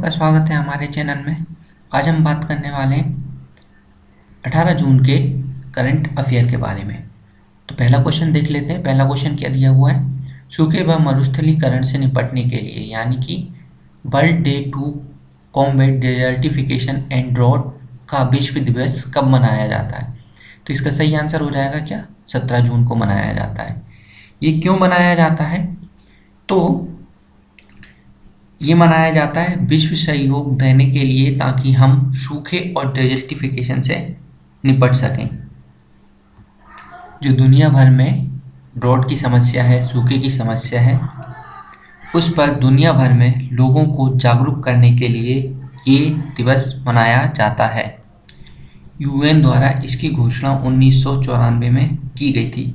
का स्वागत है हमारे चैनल में। आज हम बात करने वाले हैं 18 जून के करंट अफेयर के बारे में। तो पहला क्वेश्चन देख लेते हैं। पहला क्वेश्चन क्या दिया हुआ है, सूखे व मरुस्थलीकरण से निपटने के लिए यानी कि world day to combat desertification and drought का विश्व दिवस कब मनाया जाता है। तो इसका सही आंसर हो जाएगा क्या, 17 जून को मनाया जाता है। ये क्यों मनाया जाता है, तो ये मनाया जाता है विश्व सहयोग देने के लिए ताकि हम सूखे और डेजर्टिफिकेशन से निपट सकें। जो दुनिया भर में ड्रॉट की समस्या है, सूखे की समस्या है, उस पर दुनिया भर में लोगों को जागरूक करने के लिए ये दिवस मनाया जाता है। यूएन द्वारा इसकी घोषणा 1994 में की गई थी।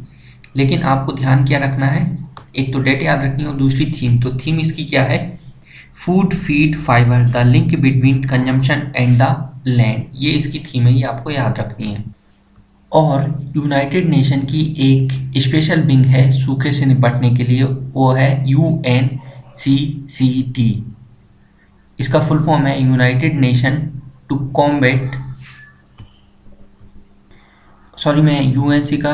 लेकिन आपको ध्यान क्या रखना है, एक तो डेट याद रखनी है और दूसरी थीम। तो थीम इसकी क्या है, food feed fibre the link between consumption and the land. ये इसकी थीम है, ये आपको याद रखनी है। और यूनाइटेड नेशन की एक स्पेशल विंग है सूखे से निपटने के लिए, वो है UNCCD। इसका फुल फॉर्म है United Nation to combat, sorry मैं यूएनसी का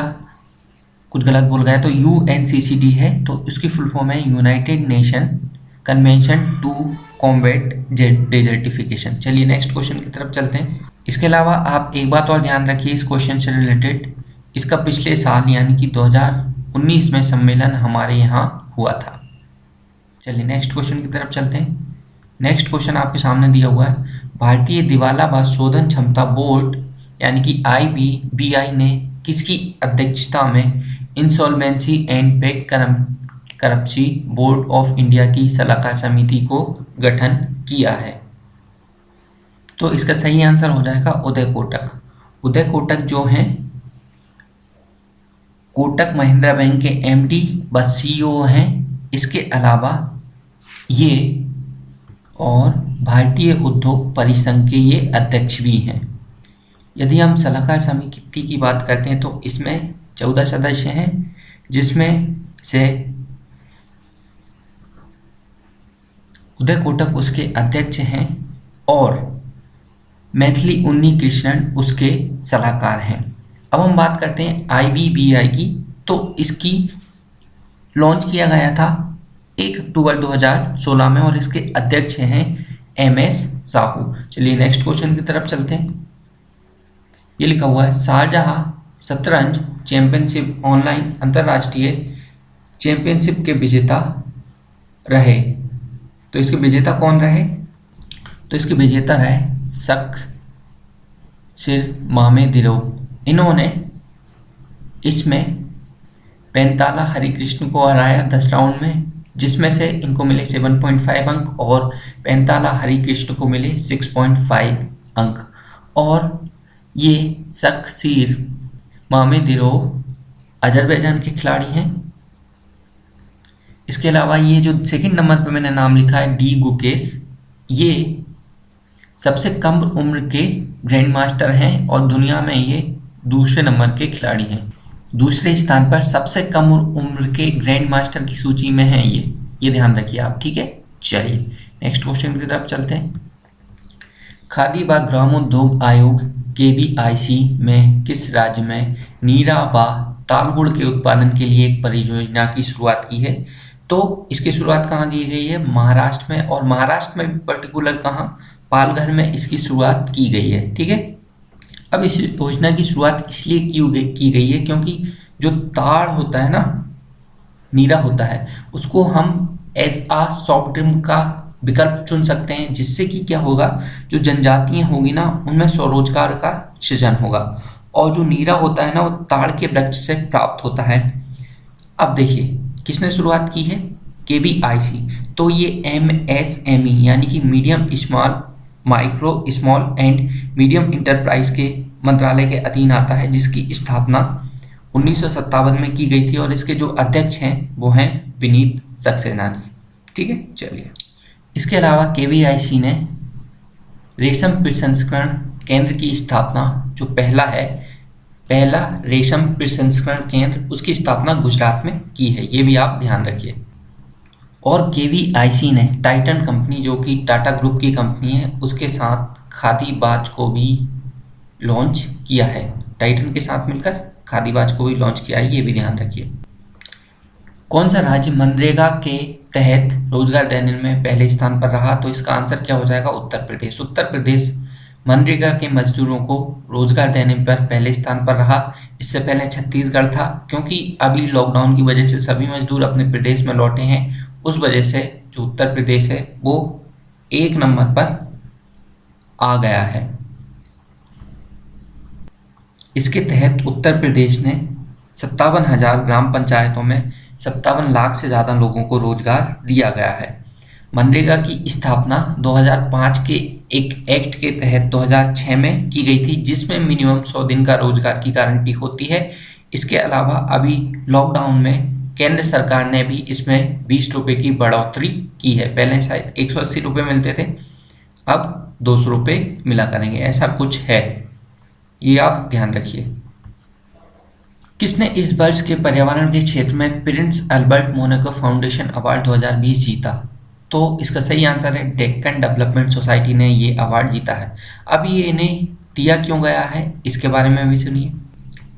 कुछ गलत बोल गया, तो UNCCD है, तो इसकी फुल फॉर्म है United Nation convention to combat desertification. चलिए नेक्स्ट क्वेश्चन की तरफ चलते हैं। इसके अलावा आप एक बात और ध्यान रखिए इस क्वेश्चन से रिलेटेड, इसका पिछले साल यानी कि 2019 में सम्मेलन हमारे यहाँ हुआ था। चलिए नेक्स्ट क्वेश्चन की तरफ चलते हैं। नेक्स्ट क्वेश्चन आपके सामने दिया हुआ है, भारतीय दिवाला व शोधन क्षमता बोर्ड यानी कि IBBI ने किसकी अध्यक्षता में insolvency and करप्सी board of India की सलाहकार समिति को गठन किया है। तो इसका सही आंसर हो जाएगा उदय कोटक। उदय कोटक जो हैं कोटक महिंद्रा बैंक के MD व CEO हैं। इसके अलावा ये और भारतीय उद्योग परिसंघ के ये अध्यक्ष भी हैं। यदि हम सलाहकार समिति की बात करते हैं तो इसमें 14 सदस्य हैं, जिसमें से उदय कोटक उसके अध्यक्ष हैं और मैथिली उन्नी कृष्णन उसके सलाहकार हैं। अब हम बात करते हैं IBBI की। तो इसकी लॉन्च किया गया था 1 अक्टूबर 2016 में और इसके अध्यक्ष हैं MS साहू। चलिए नेक्स्ट क्वेश्चन की तरफ चलते हैं। ये लिखा हुआ है, शारजाह शतरंज चैंपियनशिप ऑनलाइन अंतर्राष्ट्रीय चैंपियनशिप के विजेता रहे। तो इसके विजेता कौन रहे, तो इसके विजेता रहे शख्सिर मामेदिरोव। इन्होंने इसमें पैंताला हरिकृष्ण को हराया 10 राउंड में, जिसमें से इनको मिले 7.5 अंक और पैंताला हरिकृष्ण को मिले 6.5 अंक। और ये शख्सिर मामेदिरोव अजरबैजान के खिलाड़ी हैं। इसके अलावा ये जो सेकंड नंबर पे मैंने नाम लिखा है डी गुकेश, ये सबसे कम उम्र के ग्रैंड मास्टर हैं और दुनिया में ये दूसरे नंबर के खिलाड़ी हैं। दूसरे स्थान पर सबसे कम उम्र के ग्रैंड मास्टर की सूची में हैं ये ध्यान रखिए आप, ठीक है। चलिए नेक्स्ट क्वेश्चन की तरफ चलते हैं। खादी व ग्रामोद्योग आयोग KVIC में किस राज्य में नीरा व तालगुड़ के उत्पादन के लिए एक परियोजना की शुरुआत की है। तो इसकी शुरुआत कहाँ की गई है, महाराष्ट्र में, और महाराष्ट्र में पर्टिकुलर कहाँ, पालघर में इसकी शुरुआत की गई है, ठीक है। अब इस योजना की शुरुआत इसलिए की गई है क्योंकि जो ताड़ होता है ना, नीरा होता है, उसको हम एज आ सॉफ्ट ड्रिंक का विकल्प चुन सकते हैं, जिससे कि क्या होगा, जो जनजातियाँ होगी ना उनमें स्वरोजगार का सृजन होगा। और जो नीरा होता है ना वो ताड़ के वृक्ष से प्राप्त होता है। अब देखिए किसने शुरुआत की है, KVIC। तो ये MSME यानी कि medium small micro small and medium enterprise के मंत्रालय के अधीन आता है, जिसकी स्थापना 1957 में की गई थी और इसके जो अध्यक्ष हैं वो हैं विनीत सक्सेना जी, ठीक है। चलिए इसके अलावा KVIC ने रेशम प्रसंस्करण केंद्र की स्थापना, जो पहला रेशम प्रसंस्करण केंद्र, उसकी स्थापना गुजरात में की है, ये भी आप ध्यान रखिए। और केवीआईसी ने टाइटन कंपनी, जो कि टाटा ग्रुप की कंपनी है, उसके साथ खादी बाज को भी लॉन्च किया है। टाइटन के साथ मिलकर खादी बाज को भी लॉन्च किया है, ये भी ध्यान रखिए। कौन सा राज्य मनरेगा के तहत रोजगार देने में पहले स्थान पर रहा? तो इसका आंसर क्या हो जाएगा? उत्तर प्रदेश। उत्तर प्रदेश मनरेगा के मजदूरों को रोजगार देने पर पहले स्थान पर रहा। इससे पहले छत्तीसगढ़ था, क्योंकि अभी लॉकडाउन की वजह से सभी मजदूर अपने प्रदेश में लौटे हैं, उस वजह से जो उत्तर प्रदेश है वो 1 नंबर पर आ गया है। इसके तहत उत्तर प्रदेश ने 57,000 ग्राम पंचायतों में 57 लाख से ज़्यादा लोगों को रोजगार दिया गया है। मनरेगा की स्थापना 2005 के एक एक्ट के तहत 2006 में की गई थी, जिसमें मिनिमम 100 दिन का रोजगार की गारंटी होती है। इसके अलावा अभी लॉकडाउन में केंद्र सरकार ने भी इसमें 20 रुपये की बढ़ोतरी की है। पहले शायद 180 रुपये मिलते थे, अब 200 रुपये मिला करेंगे, ऐसा कुछ है, ये आप ध्यान रखिए। किसने इस वर्ष के पर्यावरण के क्षेत्र में Prince Albert Monaco foundation award 2020 जीता? तो इसका सही आंसर है डेक्कन डेवलपमेंट सोसाइटी ने ये अवार्ड जीता है। अब ये इन्हें दिया क्यों गया है, इसके बारे में भी सुनिए।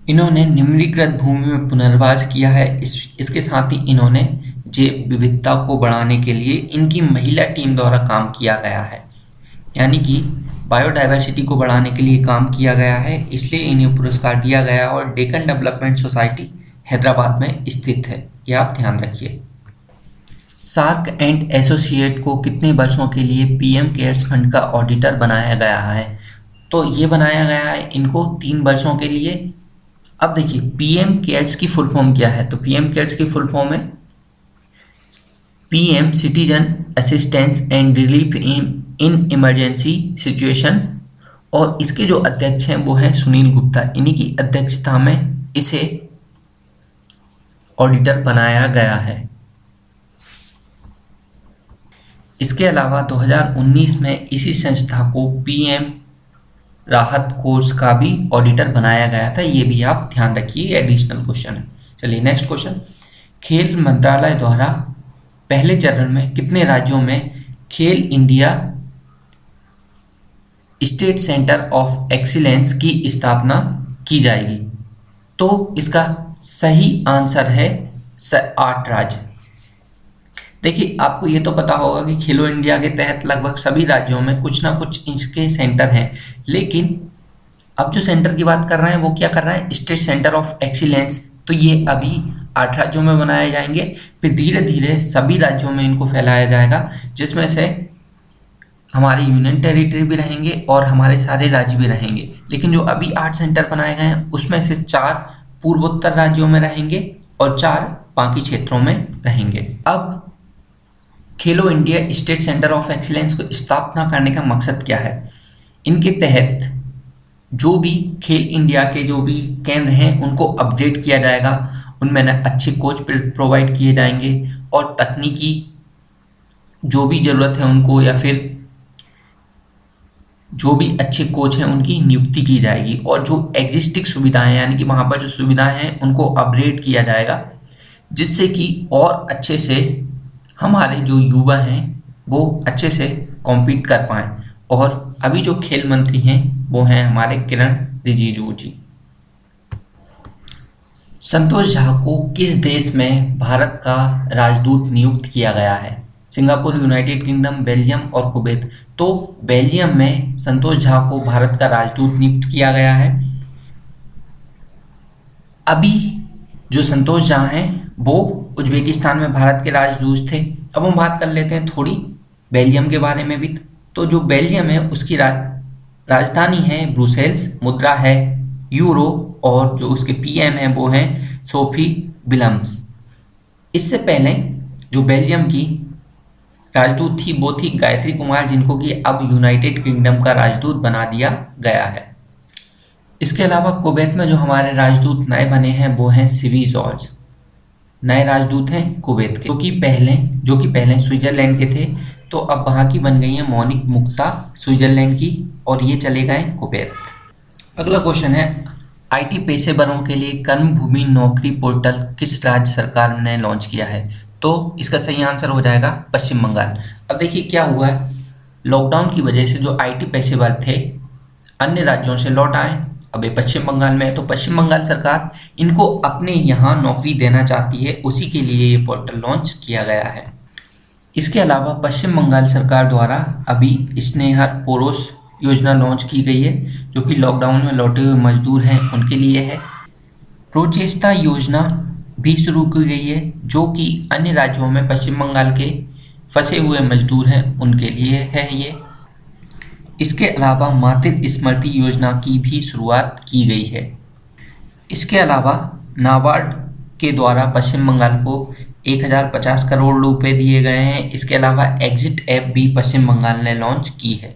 इन्होंने निम्नीकृत भूमि में पुनर्वास किया है। इसके साथ ही इन्होंने जैव विविधता को बढ़ाने के लिए इनकी महिला टीम द्वारा काम किया गया है, यानी कि बायोडाइवर्सिटी को बढ़ाने के लिए काम किया गया है, इसलिए इन्हें पुरस्कार दिया गया और डेक्कन डेवलपमेंट सोसाइटी हैदराबाद में स्थित है, यह आप ध्यान रखिए। शार्क एंड एसोसिएट को कितने वर्षों के लिए पीएम केयर्स फंड का ऑडिटर बनाया गया है? तो ये बनाया गया है इनको 3 वर्षों के लिए। अब देखिए पीएम केयर्स की फुल फॉर्म क्या है, तो पीएम केयर्स की फुल फॉर्म है PM citizen assistance and relief in emergency situation, और इसके जो अध्यक्ष हैं वो हैं सुनील गुप्ता। इन्हीं की अध्यक्षता में इसे ऑडिटर बनाया गया है। इसके अलावा 2019 में इसी संस्था को पीएम राहत कोष का भी ऑडिटर बनाया गया था, ये भी आप ध्यान रखिए, ये एडिशनल क्वेश्चन है। चलिए नेक्स्ट क्वेश्चन। खेल मंत्रालय द्वारा पहले चरण में कितने राज्यों में खेल India state centre of excellence की स्थापना की जाएगी? तो इसका सही आंसर है 8 राज्य। देखिए आपको ये तो पता होगा कि खेलो इंडिया के तहत लगभग सभी राज्यों में कुछ ना कुछ इसके सेंटर हैं, लेकिन अब जो सेंटर की बात कर रहे हैं वो क्या कर रहे हैं, स्टेट सेंटर ऑफ एक्सीलेंस। तो ये अभी 8 राज्यों में बनाए जाएंगे, फिर धीरे धीरे सभी राज्यों में इनको फैलाया जाएगा, जिसमें से हमारे यूनियन टेरिटरी भी रहेंगे और हमारे सारे राज्य भी रहेंगे। लेकिन जो अभी 8 सेंटर बनाए गए हैं उसमें से 4 पूर्वोत्तर राज्यों में रहेंगे और 4 बाकी क्षेत्रों में रहेंगे। अब खेलो India state centre of excellence को स्थापना करने का मकसद क्या है? इनके तहत जो भी खेल इंडिया के जो भी केंद्र हैं उनको अपडेट किया जाएगा, उनमें न अच्छे कोच प्रोवाइड किए जाएंगे और तकनीकी जो भी ज़रूरत है उनको, या फिर जो भी अच्छे कोच हैं उनकी नियुक्ति की जाएगी, और जो एग्जिस्टिंग सुविधाएं यानी कि वहाँ पर जो सुविधाएं हैं उनको अपग्रेड किया जाएगा, जिससे कि और अच्छे से हमारे जो युवा हैं वो अच्छे से कॉम्पीट कर पाएँ। और अभी जो खेल मंत्री हैं वो हैं हमारे किरण रिजिजू जी। संतोष झा को किस देश में भारत का राजदूत नियुक्त किया गया है? सिंगापुर, यूनाइटेड किंगडम, बेल्जियम और कुवैत। तो बेल्जियम में संतोष झा को भारत का राजदूत नियुक्त किया गया है। अभी जो संतोष झा हैं वो उज्बेकिस्तान में भारत के राजदूत थे। अब हम बात कर लेते हैं थोड़ी बेल्जियम के बारे में भी। तो जो बेल्जियम है उसकी राजधानी है ब्रुसेल्स, मुद्रा है यूरो, और जो उसके पीएम है वो हैं सोफी विल्मस। इससे पहले जो बेल्जियम की राजदूत थी वो थी गायत्री कुमार, जिनको कि अब यूनाइटेड किंगडम का राजदूत बना दिया गया है। इसके अलावा कुवैत में जो हमारे राजदूत नए बने हैं वो हैं सिवी जॉर्ज, नए राजदूत हैं कुवैत के, जो कि पहले स्विट्जरलैंड के थे। तो अब वहाँ की बन गई है मोनिक मुक्ता स्विट्जरलैंड की, और ये चले गए कुवैत। अगला क्वेश्चन है आईटी पेशेवरों के लिए कर्मभूमि नौकरी पोर्टल किस राज्य सरकार ने लॉन्च किया है? तो इसका सही आंसर हो जाएगा पश्चिम बंगाल। अब देखिए क्या हुआ है, लॉकडाउन की वजह से जो IT पेशेवर थे अन्य राज्यों से लौट आए, अब ये पश्चिम बंगाल में है, तो पश्चिम बंगाल सरकार इनको अपने यहाँ नौकरी देना चाहती है, उसी के लिए ये पोर्टल लॉन्च किया गया है। इसके अलावा पश्चिम बंगाल सरकार द्वारा अभी स्नेहर पोरोस योजना लॉन्च की गई है, जो कि लॉकडाउन में लौटे हुए मजदूर हैं उनके लिए है। प्रोचेस्ता योजना भी शुरू की गई है, जो कि अन्य राज्यों में पश्चिम बंगाल के फंसे हुए मजदूर हैं उनके लिए है ये। इसके अलावा मातृ स्मृति योजना की भी शुरुआत की गई है। इसके अलावा नाबार्ड के द्वारा पश्चिम बंगाल को 1050 करोड़ रुपए दिए गए हैं। इसके अलावा एग्जिट ऐप भी पश्चिम बंगाल ने लॉन्च की है।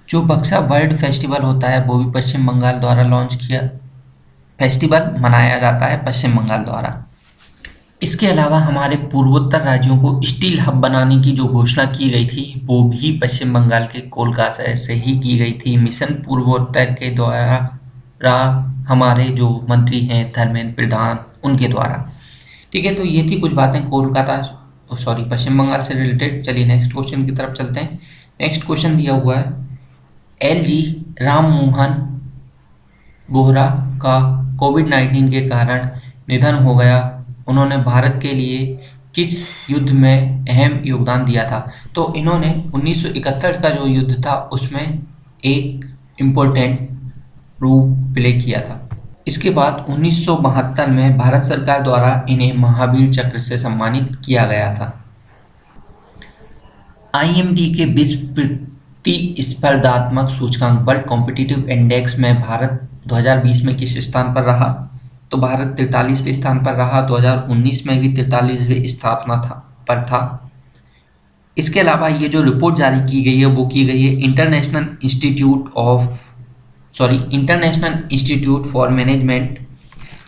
जो बक्सा वर्ल्ड फेस्टिवल होता है वो भी पश्चिम बंगाल द्वारा लॉन्च किया, फेस्टिवल मनाया जाता है पश्चिम बंगाल द्वारा। इसके अलावा हमारे पूर्वोत्तर राज्यों को स्टील हब बनाने की जो घोषणा की गई थी वो भी पश्चिम बंगाल के कोलकाता से ही की गई थी, मिशन पूर्वोत्तर के द्वारा, हमारे जो मंत्री हैं धर्मेंद्र प्रधान उनके द्वारा। ठीक है, तो ये थी कुछ बातें पश्चिम बंगाल से रिलेटेड। चलिए नेक्स्ट क्वेश्चन की तरफ चलते हैं। नेक्स्ट क्वेश्चन दिया हुआ है, LG राम मोहन बोहरा का कोविड-19 के कारण निधन हो गया। उन्होंने भारत के लिए किस युद्ध में अहम योगदान दिया था? तो इन्होंने 1971 का जो युद्ध था उसमें एक इम्पोर्टेंट रोल प्ले किया था। इसके बाद 1972 में भारत सरकार द्वारा इन्हें महावीर चक्र से सम्मानित किया गया था। IMD के विश्व प्रतिस्पर्धात्मक सूचकांक वर्ल्ड कॉम्पिटिटिव इंडेक्स में भारत 2020 में किस स्थान पर रहा? तो भारत 43वें स्थान पर रहा। 2019 में भी 43वें स्थापना पर था। इसके अलावा ये जो रिपोर्ट जारी की गई है वो की गई है international institute for management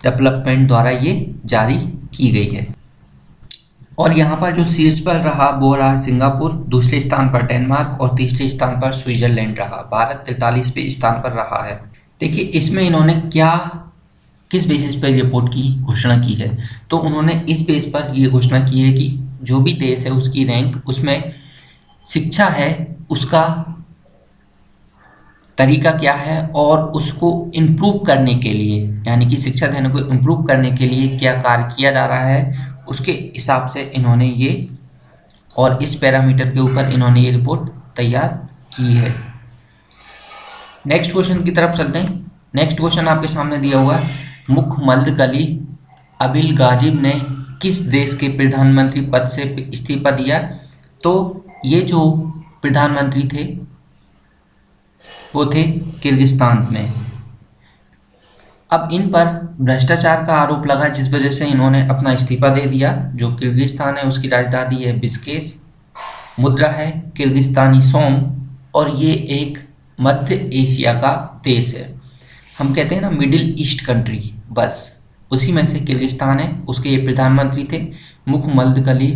development द्वारा ये जारी की गई है। और यहाँ पर जो शीर्ष पर रहा वो रहा सिंगापुर, दूसरे स्थान पर डेनमार्क और तीसरे स्थान पर स्विट्जरलैंड रहा। भारत 43वें स्थान पर रहा है। देखिए इसमें इन्होंने किस बेसिस पर रिपोर्ट की घोषणा की है? तो उन्होंने इस बेस पर ये घोषणा की है कि जो भी देश है उसकी रैंक, उसमें शिक्षा है उसका तरीका क्या है और उसको इम्प्रूव करने के लिए, यानी कि शिक्षा देने को इम्प्रूव करने के लिए क्या कार्य किया जा रहा है, उसके हिसाब से इन्होंने ये और इस पैरामीटर के ऊपर इन्होंने ये रिपोर्ट तैयार की है। नेक्स्ट क्वेश्चन की तरफ चलते हैं। नेक्स्ट क्वेश्चन आपके सामने दिया हुआ है, मुहम्मद अली अबिल गाजिब ने किस देश के प्रधानमंत्री पद से इस्तीफा दिया? तो ये जो प्रधानमंत्री थे वो थे किर्गिस्तान में। अब इन पर भ्रष्टाचार का आरोप लगा जिस वजह से इन्होंने अपना इस्तीफा दे दिया। जो किर्गिस्तान है उसकी राजधानी है बिश्केक, मुद्रा है किर्गिस्तानी सोम और ये एक मध्य एशिया का देश है। हम कहते हैं ना मिडिल ईस्ट कंट्री, बस उसी में से किर्गिस्तान है। उसके ये प्रधानमंत्री थे मुहम्मद अली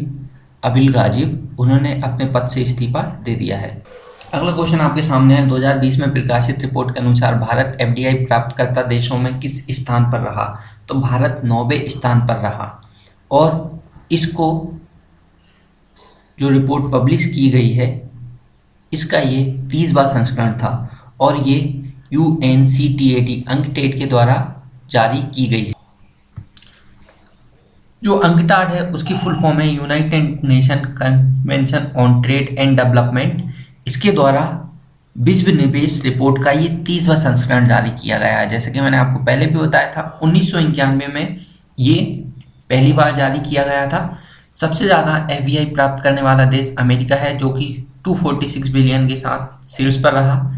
अबिल गाजिब, उन्होंने अपने पद से इस्तीफा दे दिया है। अगला क्वेश्चन आपके सामने है, 2020 में प्रकाशित रिपोर्ट के अनुसार भारत FDI प्राप्तकर्ता देशों में किस स्थान पर रहा? तो भारत 9वें स्थान पर रहा और इसको जो रिपोर्ट पब्लिश की गई है इसका ये 30वां संस्करण था और ये UNCTAD अंकटेड के द्वारा जारी की गई है। जो अंकटाड है उसकी फुल फॉर्म है United Nation convention on trade and development. इसके द्वारा विश्व निवेश रिपोर्ट का ये 30वां संस्करण जारी किया गया है। जैसे कि मैंने आपको पहले भी बताया था 1991 में ये पहली बार जारी किया गया था। सबसे ज़्यादा FDI प्राप्त करने वाला देश अमेरिका है जो कि 246 बिलियन के साथ शीर्ष पर रहा।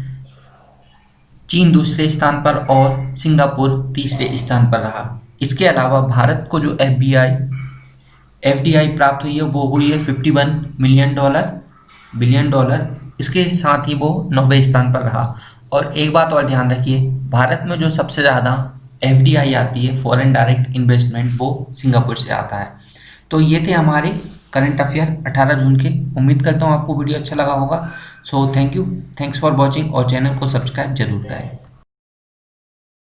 चीन दूसरे स्थान पर और सिंगापुर तीसरे स्थान पर रहा। इसके अलावा भारत को जो FDI प्राप्त हुई है वो हुई है $51 बिलियन डॉलर। इसके साथ ही वो 9वें स्थान पर रहा। और एक बात और ध्यान रखिए, भारत में जो सबसे ज़्यादा FDI आती है फॉरेन डायरेक्ट इन्वेस्टमेंट वो सिंगापुर से आता है। तो ये थे हमारे करंट अफेयर 18 जून के। उम्मीद करता हूँ आपको वीडियो अच्छा लगा होगा। सो थैंक्स फॉर वॉचिंग और चैनल को सब्सक्राइब जरूर करें।